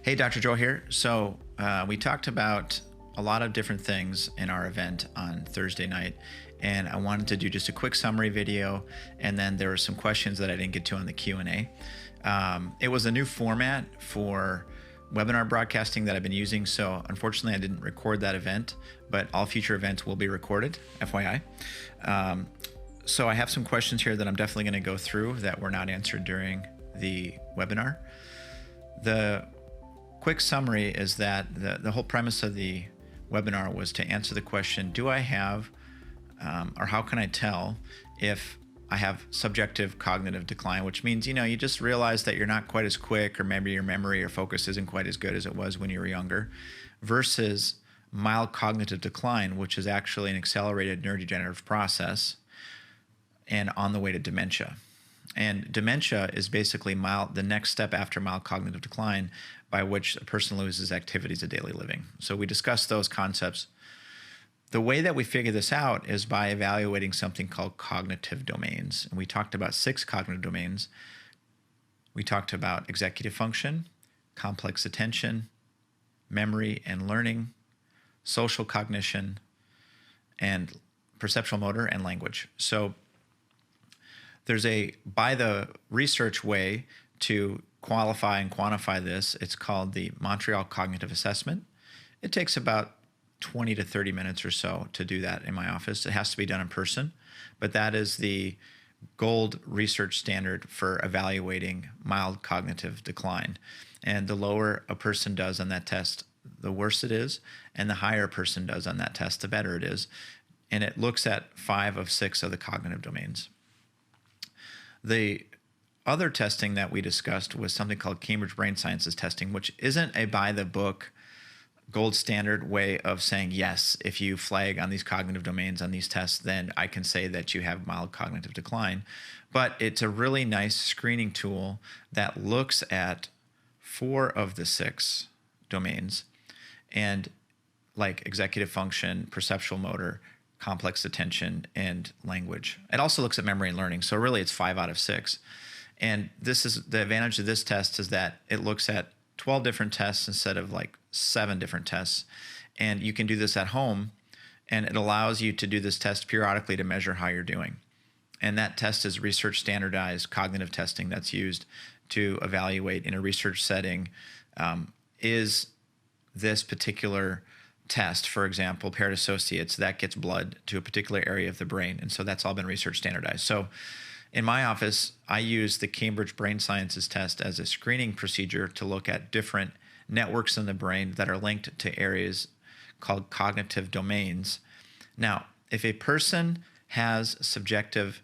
Hey, Dr. Joe here. So we talked about a lot of different things in our event on Thursday night, and I wanted to do just a quick summary video, and then there were some questions that I didn't get to on the Q&A. It was a new format for webinar broadcasting that I've been using, so unfortunately I didn't record that event, but all future events will be recorded, FYI. So I have some questions here that I'm definitely going to go through that were not answered during the webinar. The quick summary is that the whole premise of the webinar was to answer the question, do I have, or how can I tell if I have subjective cognitive decline, which means, you just realize that you're not quite as quick, or maybe your memory or focus isn't quite as good as it was when you were younger, versus mild cognitive decline, which is actually an accelerated neurodegenerative process and on the way to dementia. And dementia is basically the next step after mild cognitive decline, by which a person loses activities of daily living. So we discussed those concepts. The way that we figure this out is by evaluating something called cognitive domains. And we talked about 6 cognitive domains. We talked about executive function, complex attention, memory and learning, social cognition, and perceptual motor and language. So there's by the research way to qualify and quantify this, it's called the Montreal Cognitive Assessment. It takes about 20 to 30 minutes or so to do that in my office. It has to be done in person, but that is the gold research standard for evaluating mild cognitive decline. And the lower a person does on that test, the worse it is, and the higher a person does on that test, the better it is. And it looks at 5 of 6 of the cognitive domains. The other testing that we discussed was something called Cambridge Brain Sciences testing, which isn't a by-the-book gold standard way of saying, yes, if you flag on these cognitive domains on these tests, then I can say that you have mild cognitive decline. But it's a really nice screening tool that looks at 4 of the 6 domains, and like executive function, perceptual motor, complex attention, and language. It also looks at memory and learning. So really it's 5 out of 6. And this is the advantage of this test, is that it looks at 12 different tests instead of like 7 different tests. And you can do this at home, and it allows you to do this test periodically to measure how you're doing. And that test is research standardized cognitive testing that's used to evaluate in a research setting, is this particular test, for example, paired associates, that gets blood to a particular area of the brain. And so that's all been research standardized. So in my office, I use the Cambridge Brain Sciences test as a screening procedure to look at different networks in the brain that are linked to areas called cognitive domains. Now, if a person has subjective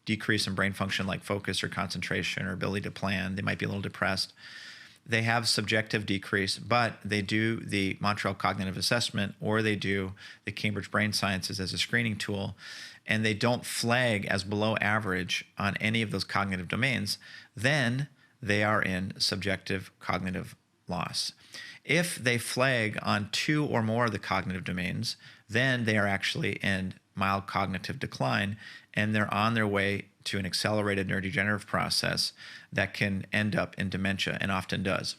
decrease in brain function like focus or concentration or ability to plan, they might be a little depressed, they have subjective decrease, but they do the Montreal Cognitive Assessment, or they do the Cambridge Brain Sciences as a screening tool, and they don't flag as below average on any of those cognitive domains, then they are in subjective cognitive loss. If they flag on 2 or more of the cognitive domains, then they are actually in mild cognitive decline, and they're on their way to an accelerated neurodegenerative process that can end up in dementia, and often does.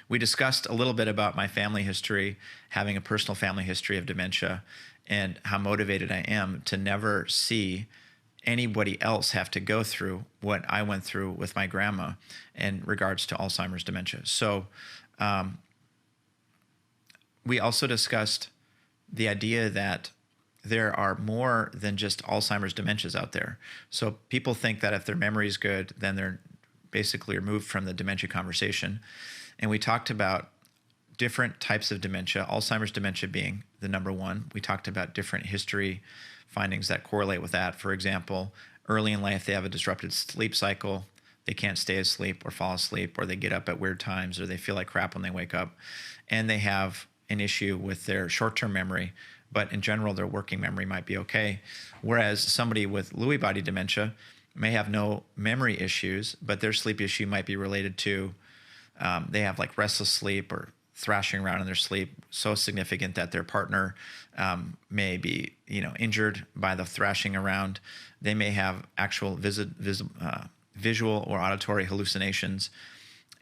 We discussed a little bit about my family history, having a personal family history of dementia, and how motivated I am to never see anybody else have to go through what I went through with my grandma in regards to Alzheimer's dementia. So we also discussed the idea that there are more than just Alzheimer's dementias out there. So people think that if their memory is good, then they're basically removed from the dementia conversation. And we talked about different types of dementia, Alzheimer's dementia being the number one. We talked about different history findings that correlate with that. For example, early in life, they have a disrupted sleep cycle. They can't stay asleep or fall asleep, or they get up at weird times, or they feel like crap when they wake up. And they have an issue with their short-term memory, but in general, their working memory might be okay. Whereas somebody with Lewy body dementia may have no memory issues, but their sleep issue might be related to, they have like restless sleep or thrashing around in their sleep so significant that their partner may be, injured by the thrashing around. They may have actual visual or auditory hallucinations.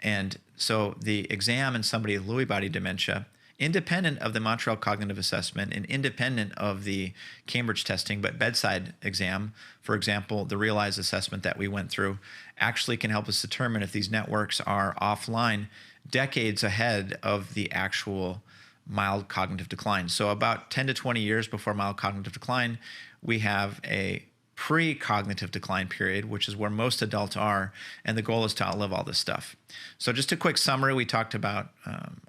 And so the exam in somebody with Lewy body dementia, independent of the Montreal cognitive assessment and independent of the Cambridge testing, but bedside exam, for example, the realized assessment that we went through, actually can help us determine if these networks are offline decades ahead of the actual mild cognitive decline. So about 10 to 20 years before mild cognitive decline, we have a pre-cognitive decline period, which is where most adults are, and the goal is to outlive all this stuff. So just a quick summary, we talked about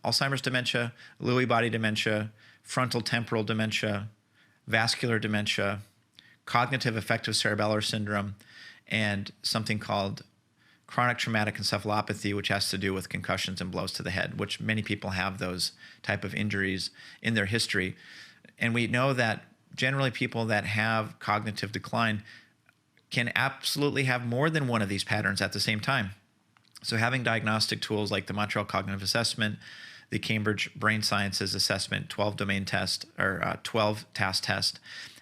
Alzheimer's dementia, Lewy body dementia, frontal temporal dementia, vascular dementia, cognitive affective cerebellar syndrome, and something called chronic traumatic encephalopathy, which has to do with concussions and blows to the head, which many people have those type of injuries in their history. And we know that generally people that have cognitive decline can absolutely have more than one of these patterns at the same time. So having diagnostic tools like the Montreal Cognitive Assessment, the Cambridge Brain Sciences Assessment 12-domain test or 12-task test,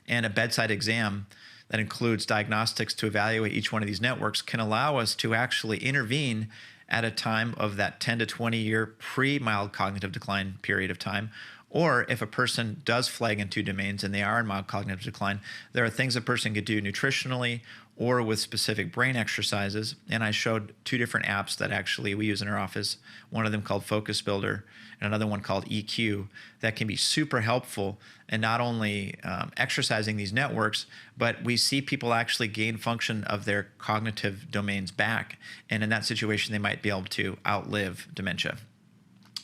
and a bedside exam that includes diagnostics to evaluate each one of these networks can allow us to actually intervene at a time of that 10 to 20 year pre-mild cognitive decline period of time. Or if a person does flag in 2 domains and they are in mild cognitive decline, there are things a person could do nutritionally or with specific brain exercises. And I showed 2 different apps that actually we use in our office, one of them called Focus Builder and another one called EQ, that can be super helpful in not only exercising these networks, but we see people actually gain function of their cognitive domains back. And in that situation, they might be able to outlive dementia.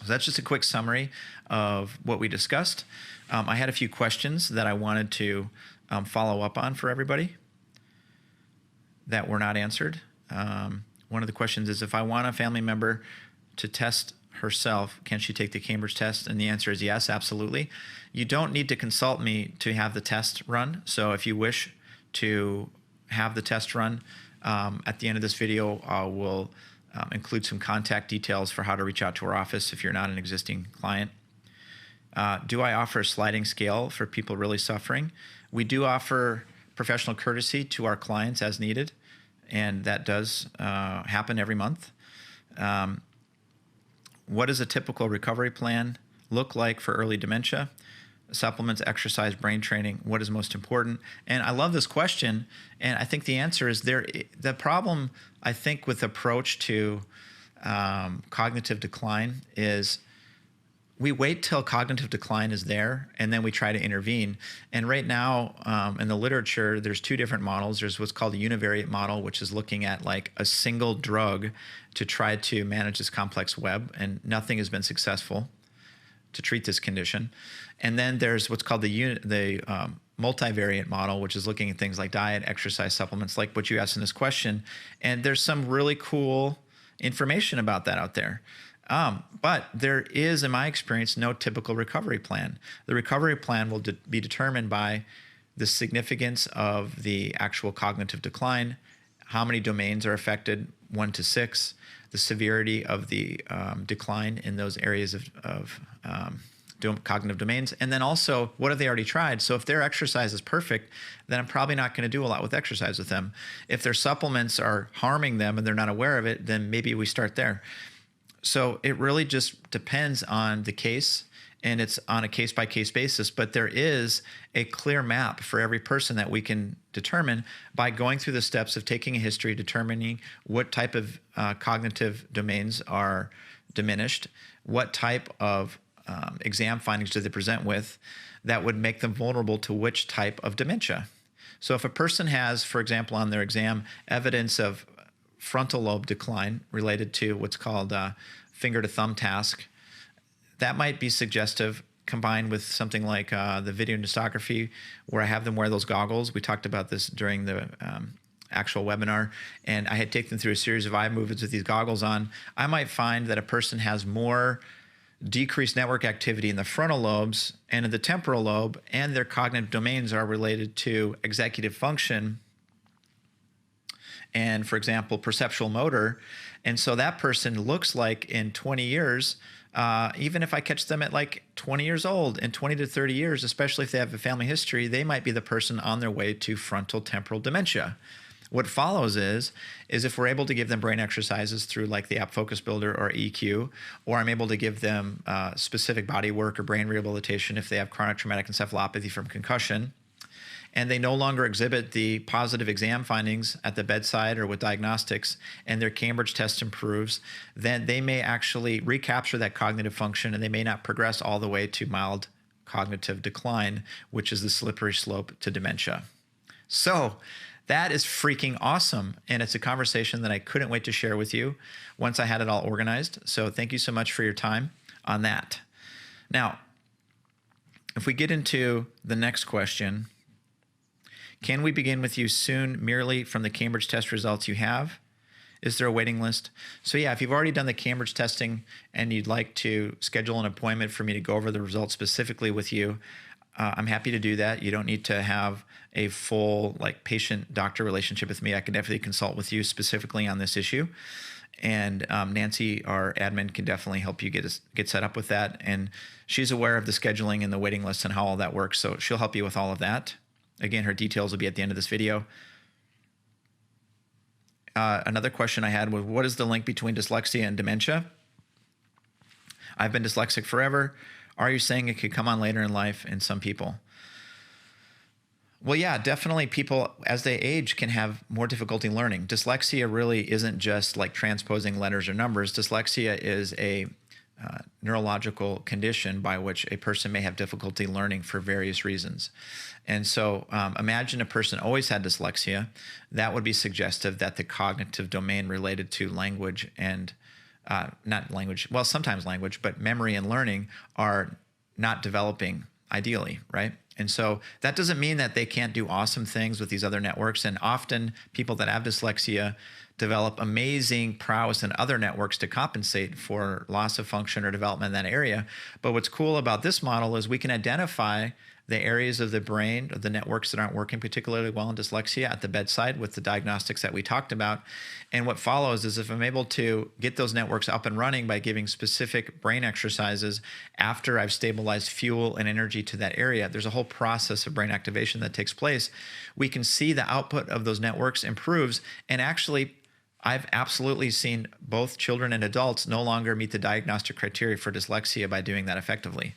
So that's just a quick summary of what we discussed. I had a few questions that I wanted to follow up on for everybody that were not answered. One of the questions is, if I want a family member to test herself, can she take the Cambridge test? And the answer is yes, absolutely. You don't need to consult me to have the test run. So if you wish to have the test run, at the end of this video, I will include some contact details for how to reach out to our office if you're not an existing client. Do I offer a sliding scale for people really suffering? We do offer professional courtesy to our clients as needed, and that does happen every month. What does a typical recovery plan look like for early dementia? Supplements, exercise, brain training, what is most important? And I love this question, and I think the answer is the problem, I think, with approach to cognitive decline is we wait till cognitive decline is there, and then we try to intervene. And right now, in the literature, there's 2 different models. There's what's called the univariate model, which is looking at like a single drug to try to manage this complex web, and nothing has been successful to treat this condition. And then there's what's called the multivariate model, which is looking at things like diet, exercise, supplements, like what you asked in this question. And there's some really cool information about that out there. But there is, in my experience, no typical recovery plan. The recovery plan will be determined by the significance of the actual cognitive decline, how many domains are affected, 1 to 6, the severity of the decline in those areas of cognitive domains, and then also what have they already tried. So if their exercise is perfect, then I'm probably not going to do a lot with exercise with them. If their supplements are harming them and they're not aware of it, then maybe we start there. So it really just depends on the case, and it's on a case-by-case basis, but there is a clear map for every person that we can determine by going through the steps of taking a history, determining what type of cognitive domains are diminished, what type of exam findings do they present with that would make them vulnerable to which type of dementia. So if a person has, for example, on their exam, evidence of frontal lobe decline related to what's called finger to thumb task, that might be suggestive, combined with something like the video dystography, where I have them wear those goggles. We talked about this during the actual webinar, and I had taken them through a series of eye movements with these goggles on. I might find that a person has more decreased network activity in the frontal lobes and in the temporal lobe, and their cognitive domains are related to executive function and, for example, perceptual motor. And so that person looks like in 20 years, even if I catch them at like 20 years old, in 20 to 30 years, especially if they have a family history, they might be the person on their way to frontal temporal dementia, What follows is if we're able to give them brain exercises through like the app Focus Builder or EQ, or I'm able to give them specific body work or brain rehabilitation if they have chronic traumatic encephalopathy from concussion, and they no longer exhibit the positive exam findings at the bedside or with diagnostics, and their Cambridge test improves, then they may actually recapture that cognitive function, and they may not progress all the way to mild cognitive decline, which is the slippery slope to dementia. So that is freaking awesome, and it's a conversation that I couldn't wait to share with you once I had it all organized. So thank you so much for your time on that. Now, if we get into the next question, can we begin with you soon merely from the Cambridge test results you have? Is there a waiting list? So yeah, if you've already done the Cambridge testing and you'd like to schedule an appointment for me to go over the results specifically with you, I'm happy to do that. You don't need to have a full like patient-doctor relationship with me. I can definitely consult with you specifically on this issue. And Nancy, our admin, can definitely help you get set up with that. And she's aware of the scheduling and the waiting list and how all that works. So she'll help you with all of that. Again, her details will be at the end of this video. Another question I had was, what is the link between dyslexia and dementia? I've been dyslexic forever. Are you saying it could come on later in life in some people? Well, yeah, definitely people as they age can have more difficulty learning. Dyslexia really isn't just like transposing letters or numbers. Dyslexia is a neurological condition by which a person may have difficulty learning for various reasons. And so imagine a person always had dyslexia. That would be suggestive that the cognitive domain related to language and not language, well, sometimes language, but memory and learning are not developing ideally, right? And so that doesn't mean that they can't do awesome things with these other networks. And often people that have dyslexia develop amazing prowess in other networks to compensate for loss of function or development in that area. But what's cool about this model is we can identify the areas of the brain or the networks that aren't working particularly well in dyslexia at the bedside with the diagnostics that we talked about. And what follows is if I'm able to get those networks up and running by giving specific brain exercises after I've stabilized fuel and energy to that area, there's a whole process of brain activation that takes place. We can see the output of those networks improves, and actually I've absolutely seen both children and adults no longer meet the diagnostic criteria for dyslexia by doing that effectively.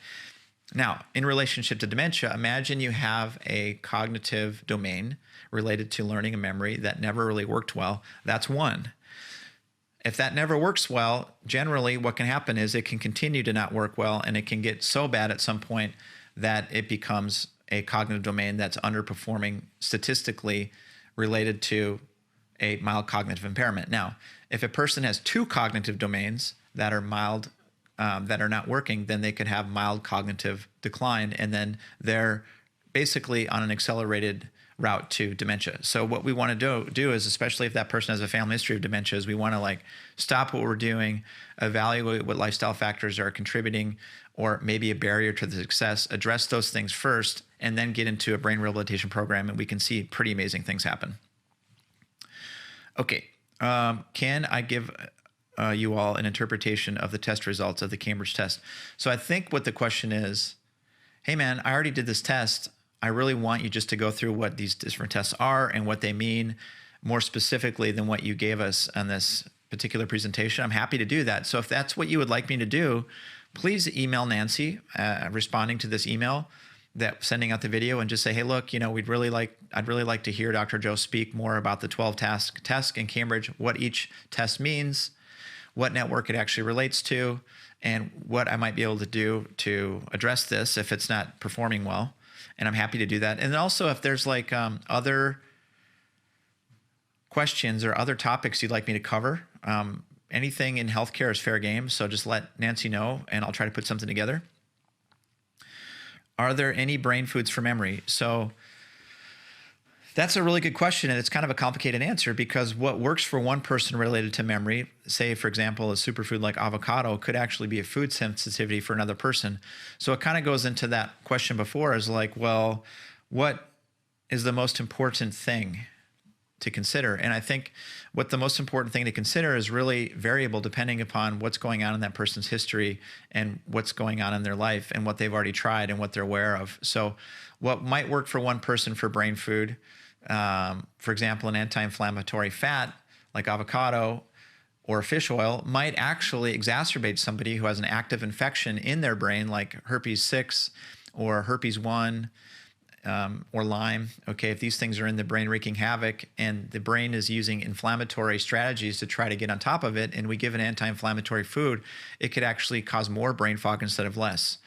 Now, in relationship to dementia, imagine you have a cognitive domain related to learning and memory that never really worked well. That's one. If that never works well, generally what can happen is it can continue to not work well, and it can get so bad at some point that it becomes a cognitive domain that's underperforming statistically related to a mild cognitive impairment. Now, if a person has two cognitive domains that are mild, that are not working, then they could have mild cognitive decline, and then they're basically on an accelerated route to dementia. So what we want to do is, especially if that person has a family history of dementia, is we want to like stop what we're doing, evaluate what lifestyle factors are contributing or maybe a barrier to the success, address those things first, and then get into a brain rehabilitation program, and we can see pretty amazing things happen. Okay, can I give you all an interpretation of the test results of the Cambridge test? So I think what the question is, hey man, I already did this test. I really want you just to go through what these different tests are and what they mean more specifically than what you gave us on this particular presentation. I'm happy to do that. So if that's what you would like me to do, please email Nancy responding to this email that sending out the video, and just say, hey, look, I'd really like to hear Dr. Joe speak more about the 12-task test in Cambridge, what each test means, what network it actually relates to, and what I might be able to do to address this if it's not performing well. And I'm happy to do that. And then also if there's like other questions or other topics you'd like me to cover, anything in healthcare is fair game. So just let Nancy know and I'll try to put something together. Are there any brain foods for memory? So that's a really good question, and it's kind of a complicated answer because what works for one person related to memory, say, for example, a superfood like avocado, could actually be a food sensitivity for another person. So it kind of goes into that question before is like, well, what is the most important thing to consider? And I think what the most important thing to consider is really variable depending upon what's going on in that person's history and what's going on in their life and what they've already tried and what they're aware of. So what might work for one person for brain food For example, an anti-inflammatory fat like avocado or fish oil might actually exacerbate somebody who has an active infection in their brain, like herpes 6 or herpes 1 or Lyme. Okay, if these things are in the brain wreaking havoc and the brain is using inflammatory strategies to try to get on top of it, and we give an anti-inflammatory food, it could actually cause more brain fog instead of less.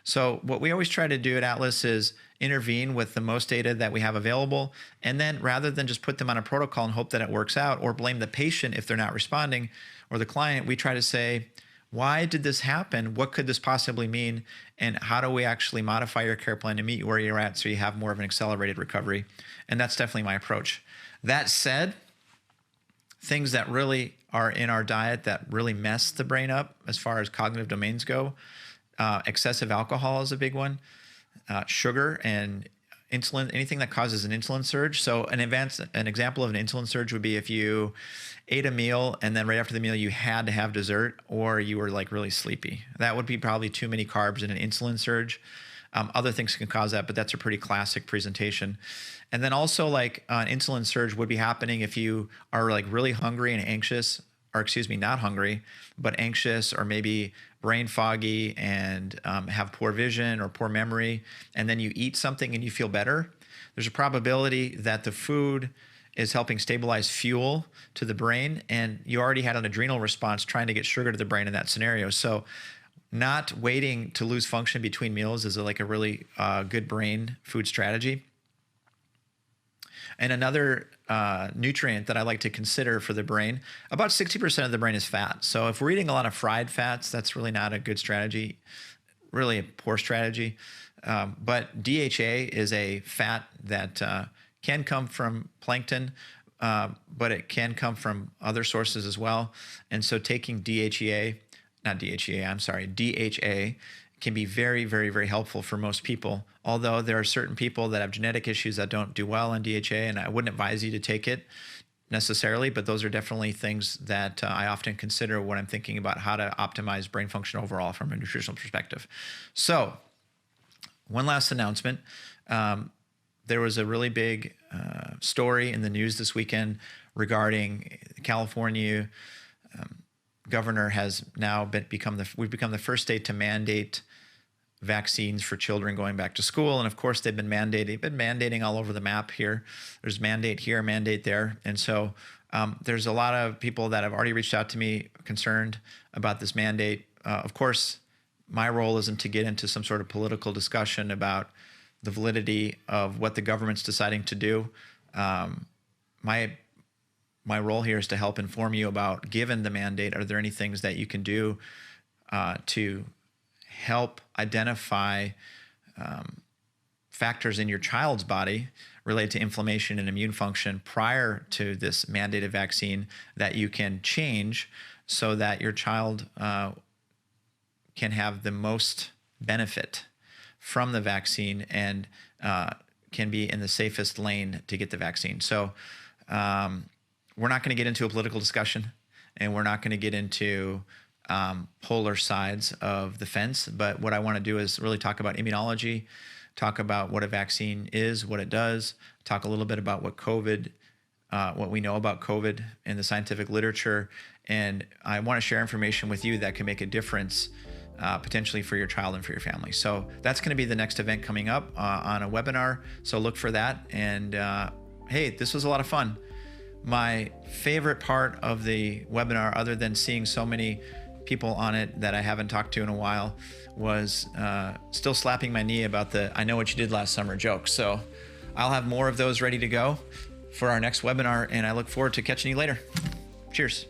So what we always try to do at Atlas is intervene with the most data that we have available. And then rather than just put them on a protocol and hope that it works out or blame the patient if they're not responding or the client, we try to say, why did this happen? What could this possibly mean? And how do we actually modify your care plan to meet where you're at so you have more of an accelerated recovery? And that's definitely my approach. That said, things that really are in our diet that really mess the brain up as far as cognitive domains go, excessive alcohol is a big one, sugar and insulin, anything that causes an insulin surge. So an example of an insulin surge would be if you ate a meal and then right after the meal you had to have dessert, or you were like really sleepy. That would be probably too many carbs in an insulin surge. Other things can cause that, but that's a pretty classic presentation. And then also like an insulin surge would be happening if you are like really hungry and anxious, or excuse me, not hungry, but anxious or maybe brain foggy and have poor vision or poor memory, and then you eat something and you feel better. There's a probability that the food is helping stabilize fuel to the brain, and you already had an adrenal response trying to get sugar to the brain in that scenario. So not waiting to lose function between meals is like a really good brain food strategy. And another nutrient that I like to consider for the brain, about 60% of the brain is fat. So if we're eating a lot of fried fats, that's really not a good strategy, really a poor strategy. But DHA is a fat that can come from plankton, but it can come from other sources as well. And so taking DHA can be very, very, very helpful for most people. Although there are certain people that have genetic issues that don't do well on DHA, and I wouldn't advise you to take it necessarily, but those are definitely things that I often consider when I'm thinking about how to optimize brain function overall from a nutritional perspective. So one last announcement. There was a really big story in the news this weekend regarding California. Governor has now we've become the first state to mandate vaccines for children going back to school. And of course, they've been mandating all over the map here. There's mandate here, mandate there. And so there's a lot of people that have already reached out to me concerned about this mandate. Of course, my role isn't to get into some sort of political discussion about the validity of what the government's deciding to do. My role here is to help inform you about, given the mandate, are there any things that you can do to help identify factors in your child's body related to inflammation and immune function prior to this mandated vaccine that you can change so that your child can have the most benefit from the vaccine and can be in the safest lane to get the vaccine. So we're not going to get into a political discussion, and we're not going to get into polar sides of the fence. But what I want to do is really talk about immunology, talk about what a vaccine is, what it does, talk a little bit about what we know about COVID in the scientific literature. And I want to share information with you that can make a difference potentially for your child and for your family. So that's going to be the next event coming up on a webinar. So look for that. And hey, this was a lot of fun. My favorite part of the webinar, other than seeing so many people on it that I haven't talked to in a while, was still slapping my knee about the "I know what you did last summer" joke. So I'll have more of those ready to go for our next webinar, and I look forward to catching you later. Cheers.